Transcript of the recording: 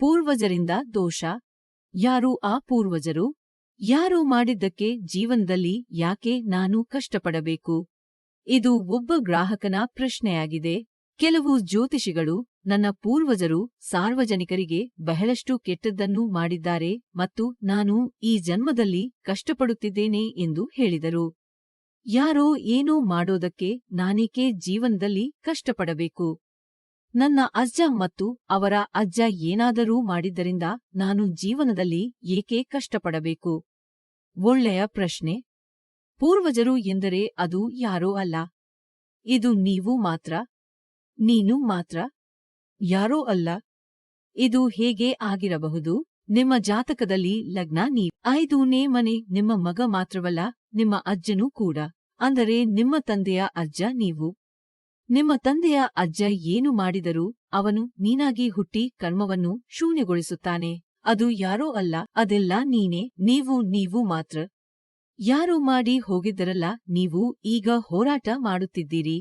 ಪೂರ್ವಜರಿಂದ ದೋಷ. ಯಾರು ಆ ಪೂರ್ವಜರು? ಯಾರು ಮಾಡಿದ್ದಕ್ಕೆ ಜೀವನದಲ್ಲಿ ಯಾಕೆ ನಾನು ಕಷ್ಟಪಡಬೇಕು? ಇದು ಒಬ್ಬ ಗ್ರಾಹಕನ ಪ್ರಶ್ನೆಯಾಗಿದೆ. ಕೆಲವು ಜ್ಯೋತಿಷಿಗಳು, ನನ್ನ ಪೂರ್ವಜರು ಸಾರ್ವಜನಿಕರಿಗೆ ಬಹಳಷ್ಟು ಕೆಟ್ಟದ್ದನ್ನು ಮಾಡಿದ್ದಾರೆ ಮತ್ತು ನಾನು ಈ ಜನ್ಮದಲ್ಲಿ ಕಷ್ಟಪಡುತ್ತಿದ್ದೇನೆ ಎಂದು ಹೇಳಿದರು. ಯಾರೋ ಏನೋ ಮಾಡೋದಕ್ಕೆ ನಾನೇಕೆ ಜೀವನದಲ್ಲಿ ಕಷ್ಟಪಡಬೇಕು? ನನ್ನ ಅಜ್ಜ ಮತ್ತು ಅವರ ಅಜ್ಜ ಏನಾದರೂ ಮಾಡಿದ್ದರಿಂದ ನಾನು ಜೀವನದಲ್ಲಿ ಏಕೆ ಕಷ್ಟಪಡಬೇಕು? ಒಳ್ಳೆಯ ಪ್ರಶ್ನೆ. ಪೂರ್ವಜರು ಎಂದರೆ ಅದು ಯಾರೋ ಅಲ್ಲ. ಇದು ನೀವು ಮಾತ್ರ. ನೀನು ಮಾತ್ರ. ಯಾರೋ ಅಲ್ಲ. ಇದು ಹೇಗೆ ಆಗಿರಬಹುದು? ನಿಮ್ಮ ಜಾತಕದಲ್ಲಿ ಲಗ್ನ ನೀವು 5ನೇ ಮನೆ ನಿಮ್ಮ ಮಗ ಮಾತ್ರವಲ್ಲ, ನಿಮ್ಮ ಅಜ್ಜನೂ ಕೂಡ. ಅಂದರೆ ನಿಮ್ಮ ತಂದೆಯ ಅಜ್ಜ ನೀವು. ನಿಮ್ಮ ತಂದೆಯ ಅಜ್ಜ ಏನು ಮಾಡಿದರೂ ಅವನು ನೀನಾಗಿ ಹುಟ್ಟಿ ಕರ್ಮವನ್ನು ಶೂನ್ಯಗೊಳಿಸುತ್ತಾನೆ. ಅದು ಯಾರೋ ಅಲ್ಲ, ಅದೆಲ್ಲ ನೀನೇ. ನೀವು ಮಾತ್ರ. ಯಾರೋ ಮಾಡಿ ಹೋಗಿದ್ದರಲ್ಲ, ನೀವು ಈಗ ಹೋರಾಟ ಮಾಡುತ್ತಿದ್ದೀರಿ.